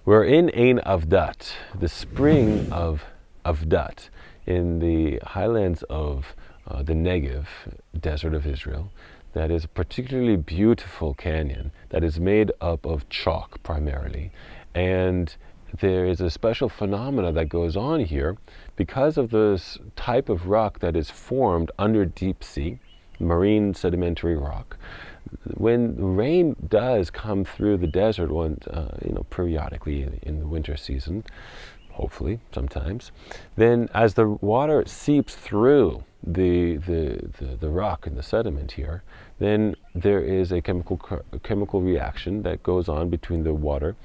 We're in Ein Avdat, the spring of Avdat, in the highlands of the Negev, desert of Israel. That is a particularly beautiful canyon that is made up of chalk primarily. And there is a special phenomena that goes on here because of this type of rock that is formed under deep sea, marine sedimentary rock. When rain does come through the desert, periodically in the winter season, hopefully sometimes, then as the water seeps through the rock and the sediment here, then there is a chemical reaction that goes on between the water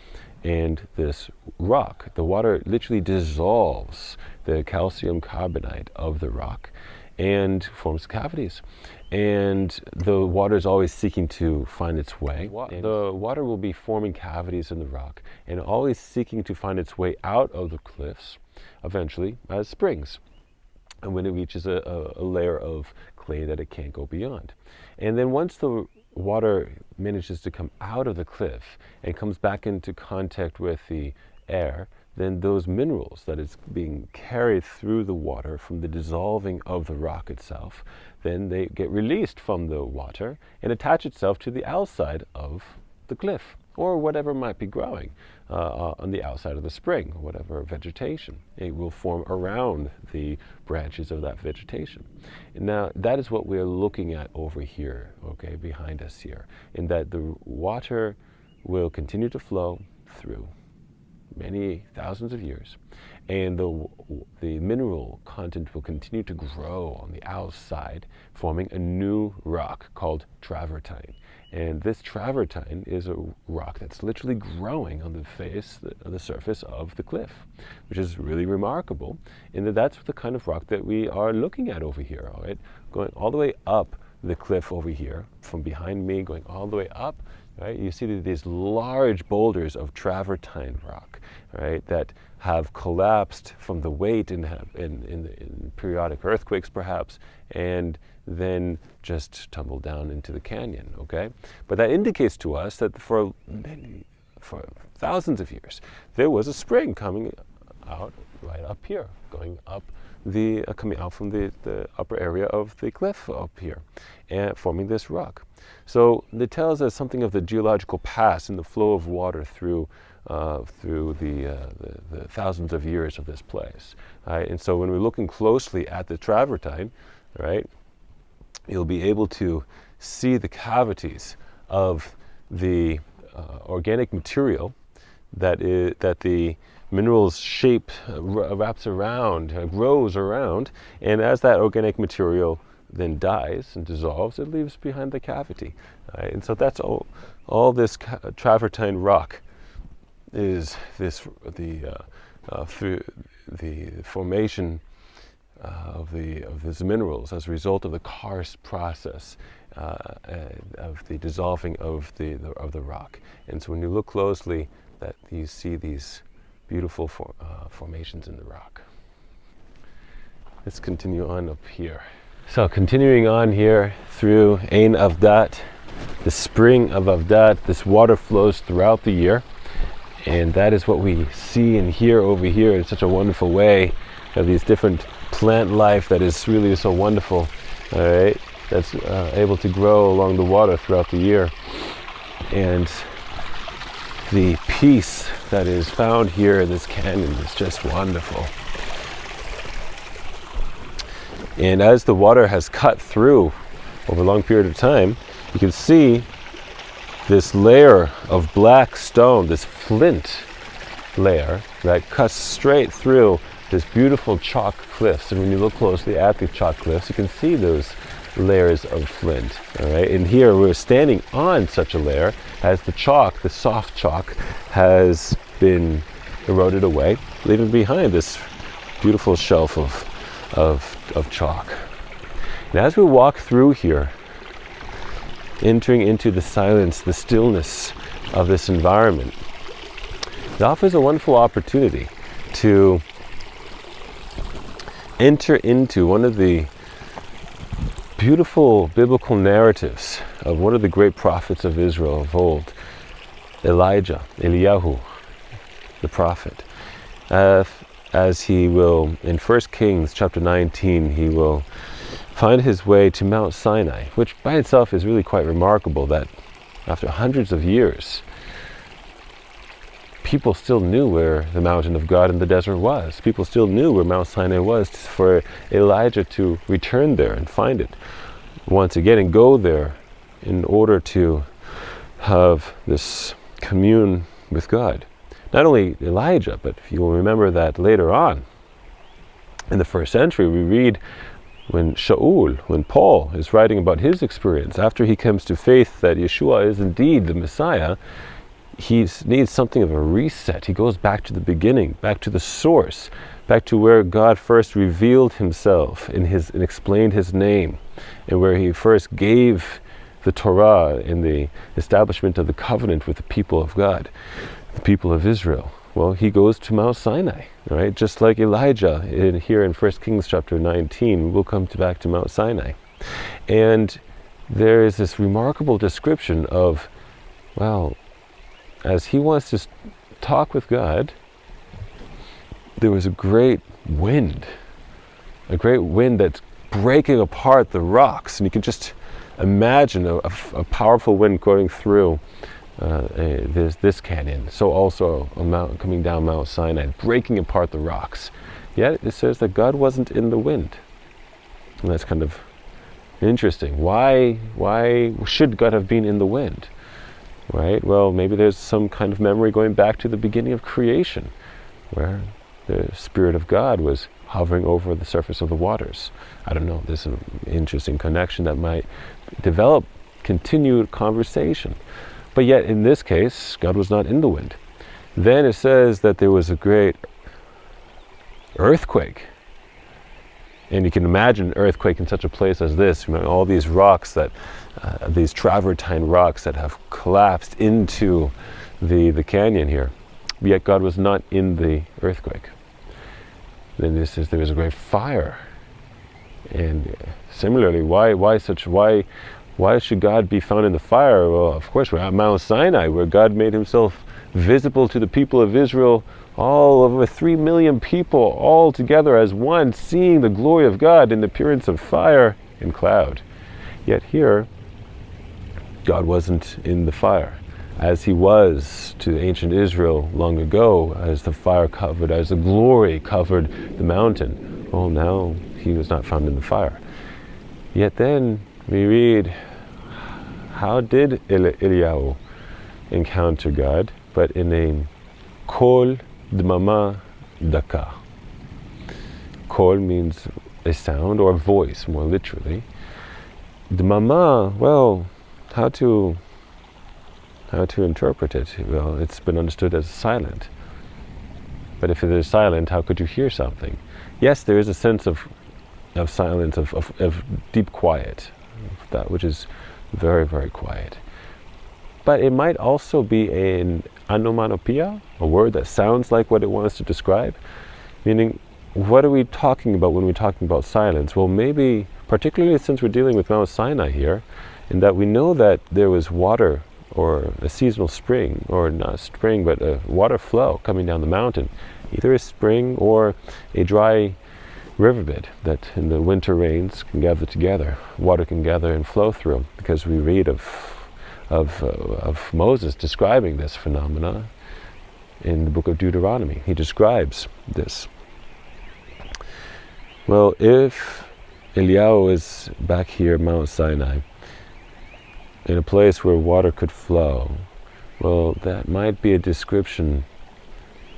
and this rock. The water literally dissolves the calcium carbonate of the rock and forms cavities. And the water is always seeking to find its way. The water will be forming cavities in the rock and always seeking to find its way out of the cliffs, eventually as springs, and when it reaches a layer of clay that it can't go beyond. And then once the water manages to come out of the cliff and comes back into contact with the air, then those minerals that is being carried through the water from the dissolving of the rock itself, then they get released from the water and attach itself to the outside of the cliff, or whatever might be growing on the outside of the spring, whatever vegetation. It will form around the branches of that vegetation. And now, that is what we're looking at over here, okay, behind us here, in that the water will continue to flow through many thousands of years, and the mineral content will continue to grow on the outside, forming a new rock called travertine. And this travertine is a rock that's literally growing on the surface of the cliff, which is really remarkable, in that that's the kind of rock that we are looking at over here, all right? Going all the way up the cliff over here, from behind me, going all the way up, right? You see these large boulders of travertine rock, right, that have collapsed from the weight in periodic earthquakes, perhaps, and then just tumbled down into the canyon. Okay, but that indicates to us that for thousands of years there was a spring coming out right up here, going up coming out from the upper area of the cliff up here, and forming this rock. So it tells us something of the geological past and the flow of water through the thousands of years of this place. Right? And so when we're looking closely at the travertine, right, you'll be able to see the cavities of the organic material that the mineral's shape wraps around, grows around, and as that organic material then dies and dissolves, it leaves behind the cavity. Right? And so that's all this travertine rock is through the formation of these minerals as a result of the karst process of the dissolving of the rock. And so when you look closely, that you see these beautiful formations in the rock. Let's continue on up here. So continuing on here through Ein Avdat, the spring of Avdat, this water flows throughout the year. And that is what we see and hear over here in such a wonderful way, of these different plant life that is really so wonderful, all right, that's able to grow along the water throughout the year. And the peace that is found here in this canyon is just wonderful. And as the water has cut through over a long period of time, you can see this layer of black stone, this flint layer that cuts straight through this beautiful chalk cliffs. And when you look closely at the chalk cliffs, you can see those layers of flint. All right, and here we're standing on such a layer as the chalk, the soft chalk, has been eroded away, leaving behind this beautiful shelf of chalk. And as we walk through here, entering into the silence, the stillness of this environment, it offers a wonderful opportunity to enter into one of the beautiful biblical narratives of one of the great prophets of Israel of old, Eliyahu. the prophet. As he will, in 1 Kings chapter 19, he will find his way to Mount Sinai, which by itself is really quite remarkable that after hundreds of years, people still knew where the mountain of God in the desert was. People still knew where Mount Sinai was for Elijah to return there and find it once again and go there in order to have this commune with God. Not only Elijah, but if you will remember that later on in the first century, we read when Paul is writing about his experience after he comes to faith that Yeshua is indeed the Messiah, he needs something of a reset. He goes back to the beginning, back to the source, back to where God first revealed himself and explained his name, and where he first gave the Torah in the establishment of the covenant with the people of God, the people of Israel. Well, he goes to Mount Sinai, right? Just like Elijah here in 1 Kings chapter 19, we'll come back to Mount Sinai. And there is this remarkable description of, well, as he wants to talk with God, there was a great wind that's breaking apart the rocks. And you can just imagine a powerful wind going through this canyon. So also a mountain coming down Mount Sinai, breaking apart the rocks. Yet it says that God wasn't in the wind. And that's kind of interesting. Why should God have been in the wind? Right? Well, maybe there's some kind of memory going back to the beginning of creation, where the Spirit of God was hovering over the surface of the waters. I don't know, there's an interesting connection that might develop continued conversation. But yet, in this case, God was not in the wind. Then it says that there was a great earthquake. And you can imagine an earthquake in such a place as this, all these rocks these travertine rocks that have collapsed into the canyon here. Yet God was not in the earthquake. Then this says there was a great fire. And similarly, why should God be found in the fire? Well, of course, we're at Mount Sinai, where God made himself visible to the people of Israel, all over 3 million people, all together as one, seeing the glory of God in the appearance of fire and cloud. Yet here, God wasn't in the fire, as he was to ancient Israel long ago, as the fire covered, as the glory covered the mountain. Well, now he was not found in the fire. Yet then we read, how did Eliyahu encounter God? But in a kol dmama daka. Kol means a sound or a voice, more literally. Dmama, well, how to interpret it? Well, it's been understood as silent. But if it is silent, how could you hear something? Yes, there is a sense of silence, of deep quiet, that which is very, very quiet. But it might also be an onomatopoeia, a word that sounds like what it wants to describe. Meaning, what are we talking about when we're talking about silence? Well, maybe, particularly since we're dealing with Mount Sinai here, in that we know that there was water, or a seasonal spring, or not spring, but a water flow coming down the mountain. Either a spring or a dry riverbed that in the winter rains can gather together. Water can gather and flow through, because we read of Moses describing this phenomena in the book of Deuteronomy. He describes this. Well, if Eliyahu is back here at Mount Sinai, in a place where water could flow, well, that might be a description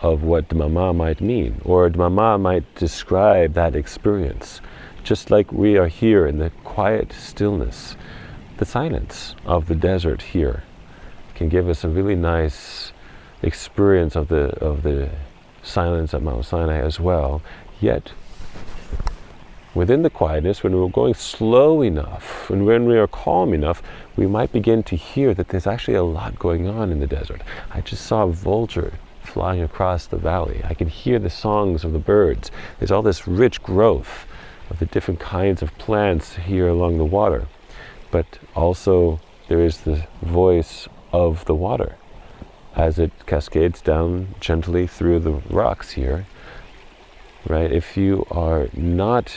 of what Dmama might mean, or Dmama might describe that experience, just like we are here in the quiet stillness. The silence of the desert here can give us a really nice experience of the silence at Mount Sinai as well. Yet, within the quietness, when we're going slow enough, and when we are calm enough, we might begin to hear that there's actually a lot going on in the desert. I just saw a vulture flying across the valley. I can hear the songs of the birds. There's all this rich growth of the different kinds of plants here along the water. But also there is the voice of the water. as it cascades down gently through the rocks here, right? If you are not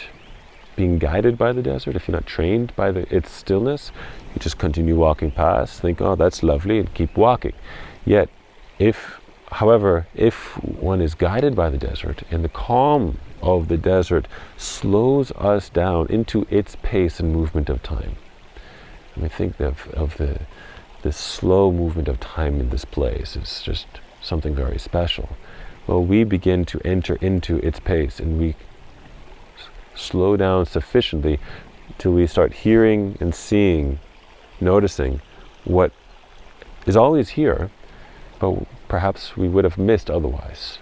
being guided by the desert, if you're not trained by its stillness, you just continue walking past, think, oh, that's lovely, and keep walking. Yet, however, if one is guided by the desert, and the calm of the desert slows us down into its pace and movement of time. I mean, think of the slow movement of time in this place. It's just something very special. Well, we begin to enter into its pace, and we slow down sufficiently till we start hearing and seeing, noticing what is always here, but perhaps we would have missed otherwise.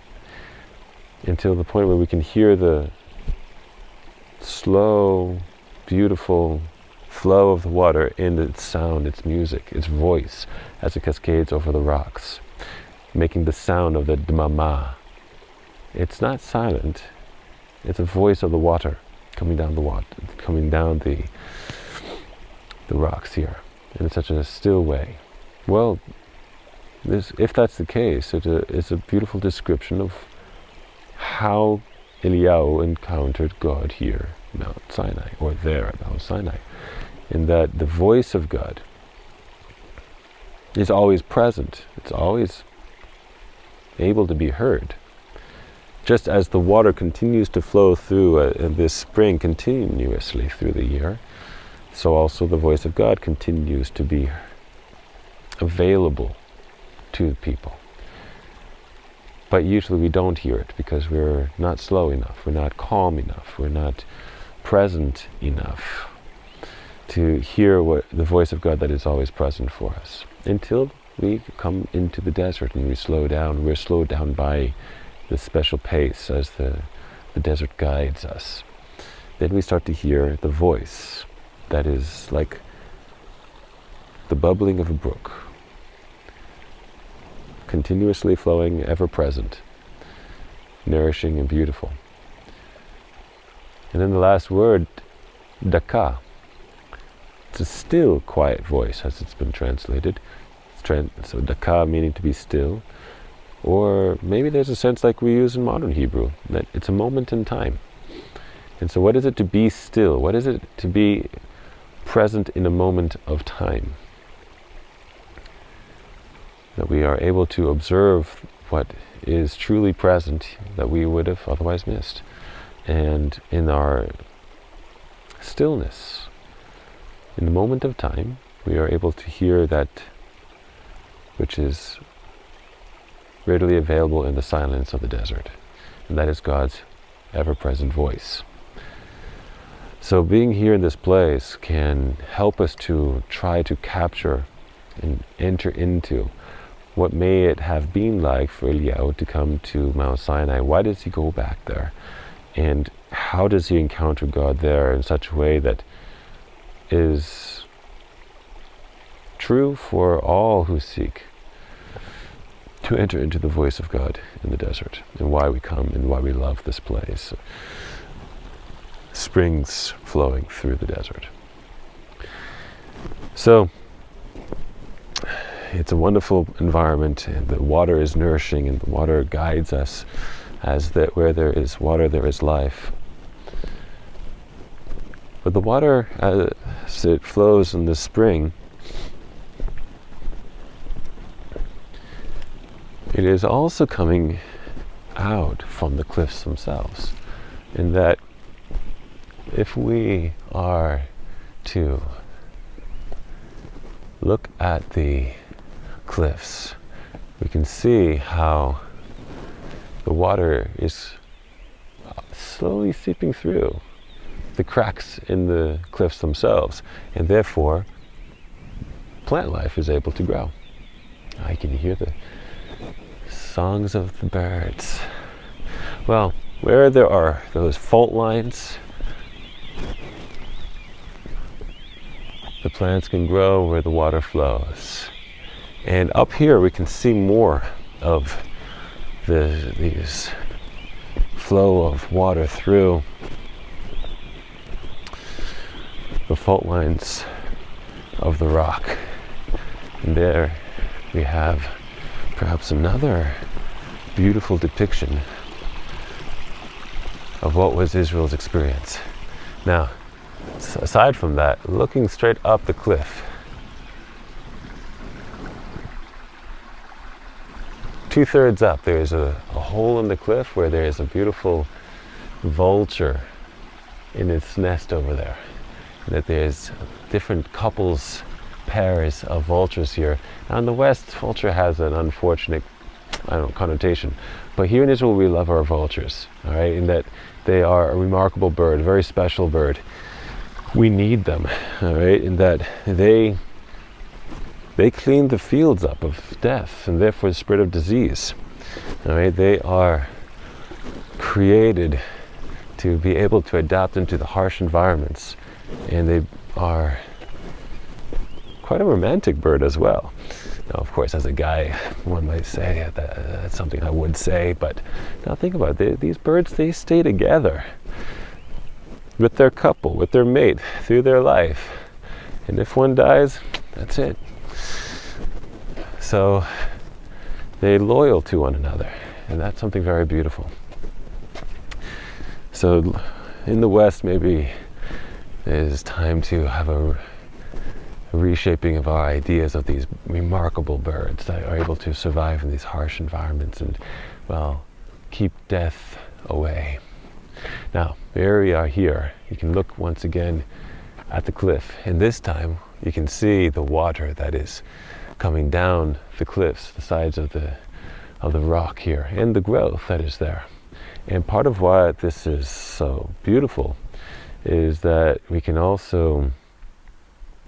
Until the point where we can hear the slow, beautiful flow of the water in its sound, its music, its voice as it cascades over the rocks, making the sound of the dmama. It's not silent, it's a voice of the water coming down the rocks here in such a still way. Well, if that's the case, it's a beautiful description of how Eliyahu encountered God here at Mount Sinai, or there at Mount Sinai, in that the voice of God is always present. It's always able to be heard. Just as the water continues to flow through this spring continuously through the year, so also the voice of God continues to be available to people. But usually we don't hear it because we're not slow enough, we're not calm enough, we're not present enough to hear what the voice of God that is always present for us. Until we come into the desert and we slow down, we're slowed down by the special pace as the desert guides us. Then we start to hear the voice that is like the bubbling of a brook, continuously flowing, ever present, nourishing and beautiful. And then the last word, daka. It's a still, quiet voice, as it's been translated. So daka meaning to be still, or maybe there's a sense like we use in modern Hebrew, that it's a moment in time. And so what is it to be still? What is it to be present in a moment of time? That we are able to observe what is truly present that we would have otherwise missed. And in our stillness, in the moment of time, we are able to hear that which is readily available in the silence of the desert. And that is God's ever-present voice. So being here in this place can help us to try to capture and enter into what may it have been like for Eliyahu to come to Mount Sinai. Why does he go back there? And how does he encounter God there in such a way that is true for all who seek to enter into the voice of God in the desert, and why we come and why we love this place. Springs flowing through the desert. So it's a wonderful environment, and the water is nourishing, and the water guides us, as that where there is water there is life. But the water, as it flows in the spring, it is also coming out from the cliffs themselves, in that if we are to look at the cliffs, we can see how the water is slowly seeping through the cracks in the cliffs themselves, and therefore plant life is able to grow. I can hear the songs of the birds. Well, where there are those fault lines, the plants can grow where the water flows. And up here we can see more of these flow of water through the fault lines of the rock. And there we have perhaps another beautiful depiction of what was Israel's experience. Now, aside from that, looking straight up the cliff, 2/3 up, there's a hole in the cliff where there is a beautiful vulture in its nest over there. And that there's different couples, pairs of vultures here. Now in the West, vulture has an unfortunate, connotation. But here in Israel, we love our vultures, all right? In that they are a remarkable bird, a very special bird. We need them, all right? In that they clean the fields up of death and therefore the spread of disease. All right, they are created to be able to adapt into the harsh environments, and they are quite a romantic bird as well. Now, of course, as a guy, one might say that's something I would say, but now think about it. These birds, they stay together with their couple, with their mate through their life, and if one dies, that's it. So they're loyal to one another, and that's something very beautiful. So in the West, maybe it's time to have a reshaping of our ideas of these remarkable birds that are able to survive in these harsh environments and, well, keep death away. Now, here we are here. You can look once again at the cliff, and this time you can see the water that is coming down the cliffs, the sides of the rock here, and the growth that is there. And part of why this is so beautiful is that we can also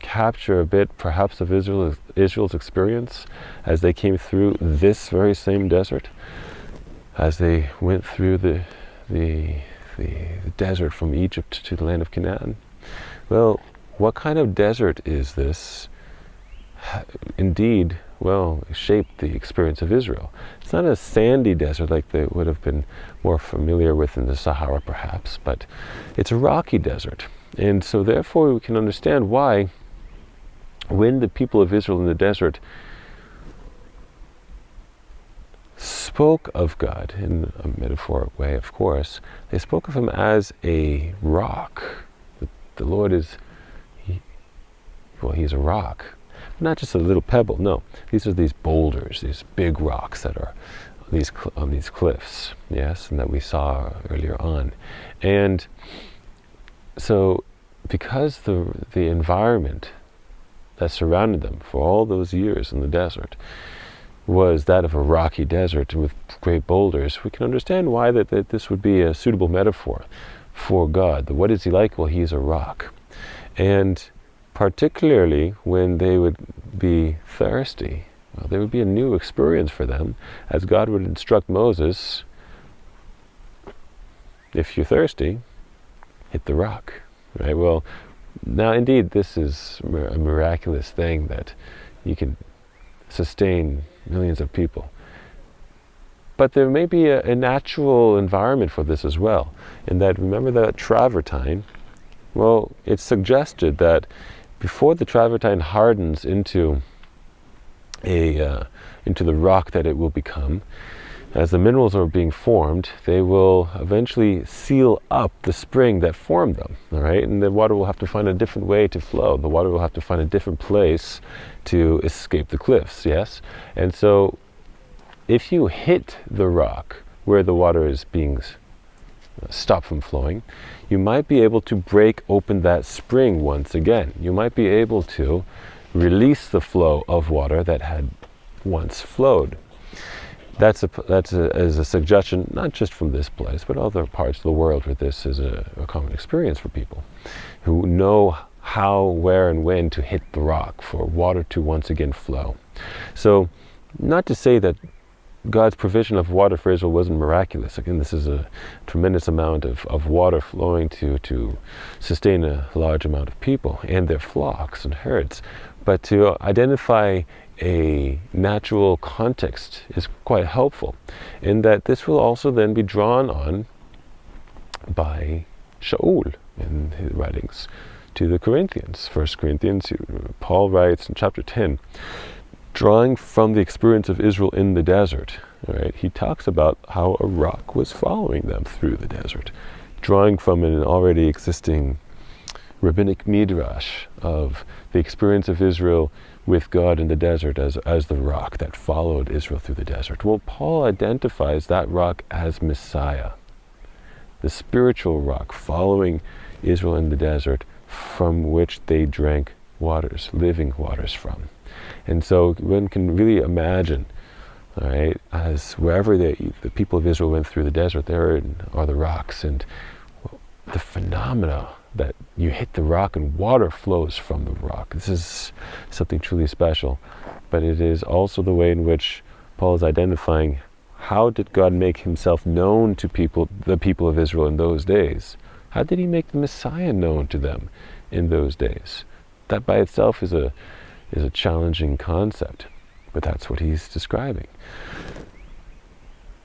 capture a bit perhaps of Israel's experience as they came through this very same desert, as they went through the desert from Egypt to the land of Canaan. Well, what kind of desert is this? Indeed, well, shaped the experience of Israel. It's not a sandy desert like they would have been more familiar with in the Sahara perhaps, but it's a rocky desert. And so therefore we can understand why when the people of Israel in the desert spoke of God, in a metaphoric way of course, they spoke of him as a rock. The Lord is, he's a rock. Not just a little pebble, no. These are these boulders, these big rocks that are on these cliffs, yes, and that we saw earlier on. And so because the environment that surrounded them for all those years in the desert was that of a rocky desert with great boulders, we can understand why that this would be a suitable metaphor for God. What is he like? Well, he's a rock. And particularly when they would be thirsty, well, there would be a new experience for them, as God would instruct Moses, if you're thirsty, hit the rock, right? Well, now indeed this is a miraculous thing that you can sustain millions of people. But there may be a natural environment for this as well, in that, remember that travertine? Well, it's suggested that before the travertine hardens into the rock that it will become, as the minerals are being formed, they will eventually seal up the spring that formed them, all right? And the water will have to find a different way to flow. The water will have to find a different place to escape the cliffs, yes? And so if you hit the rock where the water is being stopped from flowing, you might be able to break open that spring once again. You might be able to release the flow of water that had once flowed. That's a suggestion, not just from this place, but other parts of the world where this is a common experience for people who know how, where, and when to hit the rock for water to once again flow. So, not to say that God's provision of water for Israel wasn't miraculous. Again, this is a tremendous amount of water flowing to sustain a large amount of people and their flocks and herds. But to identify a natural context is quite helpful, in that this will also then be drawn on by Shaul in his writings to the Corinthians. 1 Corinthians, Paul writes in chapter 10, drawing from the experience of Israel in the desert, right, he talks about how a rock was following them through the desert, drawing from an already existing rabbinic midrash of the experience of Israel with God in the desert as the rock that followed Israel through the desert. Well, Paul identifies that rock as Messiah, the spiritual rock following Israel in the desert, from which they drank waters, living waters from. And so one can really imagine, all right, as wherever the people of Israel went through the desert, there are the rocks, and the phenomena that you hit the rock and water flows from the rock. This is something truly special. But it is also the way in which Paul is identifying how did God make himself known to the people of Israel in those days? How did he make the Messiah known to them in those days? That by itself is a challenging concept, but that's what he's describing.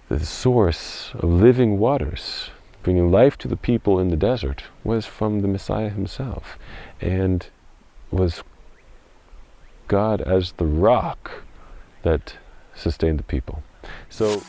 The source of living waters, bringing life to the people in the desert, was from the Messiah himself, and was God as the rock that sustained the people. So